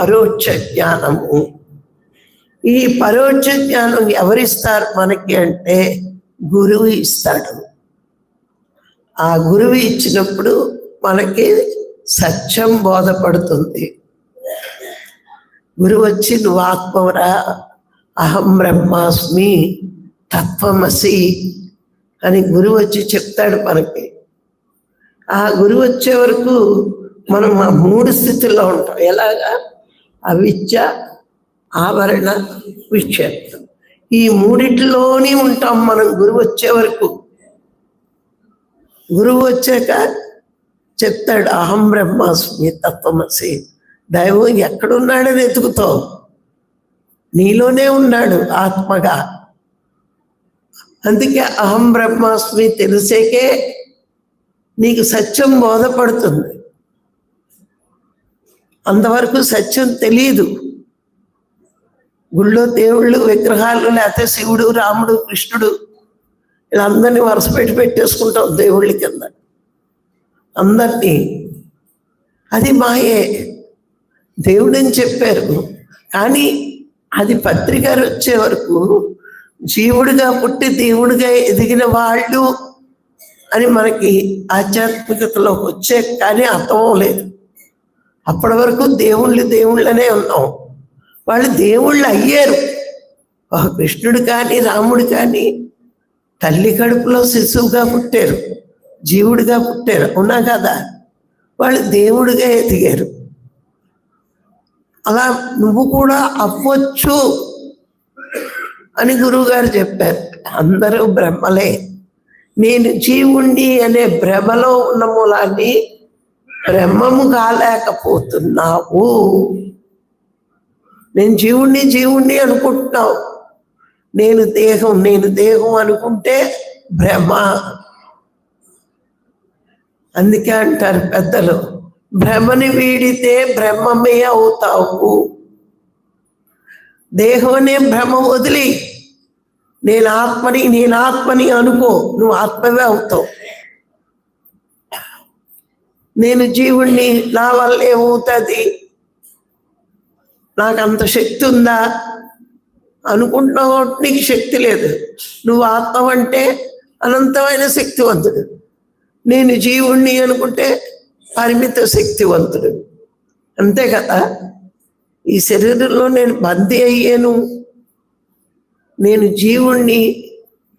పరోక్ష జ్ఞానము. ఈ పరోక్ష జ్ఞానం ఎవరిస్తారు మనకి అంటే గురువు ఇస్తాడు. ఆ గురువు ఇచ్చినప్పుడు మనకి సత్యం బోధపడుతుంది. గురువు వచ్చి నువ్వు ఆత్మవరా, అహం బ్రహ్మాస్మి, తత్వమసి అని గురువు వచ్చి చెప్తాడు మనకి. ఆ గురువు వచ్చే వరకు మనం ఆ 3 స్థితుల్లో ఉంటాం. ఎలాగా? అవిద్య, ఆవరణ, విక్షేపం. ఈ 3లోనే ఉంటాం మనం గురువు వచ్చే వరకు. గురువు వచ్చాక చెప్తాడు అహం బ్రహ్మాస్మి తత్వమసి. దైవం ఎక్కడున్నాడని వెతుకుతావు, నీలోనే ఉన్నాడు ఆత్మగా. అందుకే అహం బ్రహ్మాస్మి తెలిసేకే నీకు సత్యం బోధపడుతుంది. అంతవరకు సత్యం తెలియదు. గుళ్ళో దేవుళ్ళు, విగ్రహాలు, లేకపోతే శివుడు, రాముడు, కృష్ణుడు వీళ్ళందరినీ వరుస పెట్టేసుకుంటాం దేవుళ్ళ కింద అందరినీ. అది మాయే, దేవుడని చెప్పారు. కానీ అది పత్రికారు వచ్చే వరకు జీవుడిగా పుట్టి దేవుడిగా ఎదిగిన వాళ్ళు అని మనకి ఆధ్యాత్మికతలోకి వచ్చే కానీ అర్థం లేదు. అప్పటి వరకు దేవుళ్ళనే ఉన్నాం. వాళ్ళు దేవుళ్ళు అయ్యారు. కృష్ణుడు కానీ రాముడు కానీ తల్లి కడుపులో శిశువుగా పుట్టారు, జీవుడిగా పుట్టారు, అవునా కదా? వాళ్ళు దేవుడిగా ఎదిగారు. అలా నువ్వు కూడా అవ్వచ్చు అని గురువుగారు చెప్పారు. అందరూ బ్రహ్మలే. నేను జీవుణ్ణి అనే భ్రమలో ఉన్న మూలాన్ని బ్రహ్మము కాలేకపోతున్నావు. నేను జీవుణ్ణి అనుకుంటున్నావు. నేను దేహం అనుకుంటే భ్రమ. అందుకే అంటారు పెద్దలు, భ్రమని వీడితే బ్రహ్మమే అవుతావు. దేహం అనే భ్రమ వదిలి నేను ఆత్మని అనుకో, నువ్వు ఆత్మవే అవుతావు. నేను జీవుణ్ణి, నా వల్ల ఏమవుతుంది, నాకు అంత శక్తి ఉందా అనుకుంటున్నావు. నీకు శక్తి లేదు. నువ్వు ఆత్మ అంటే అనంతమైన శక్తివంతుడు. నేను జీవుణ్ణి అనుకుంటే పరిమిత శక్తివంతుడు. అంతే కదా? ఈ శరీరంలో నేను బందీ అయ్యాను, నేను జీవుణ్ణి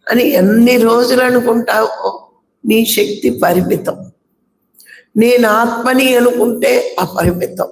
అని ఎన్ని రోజులు అనుకుంటావో నీ శక్తి పరిమితం. నేను ఆత్మని అనుకుంటే అపరిమితం.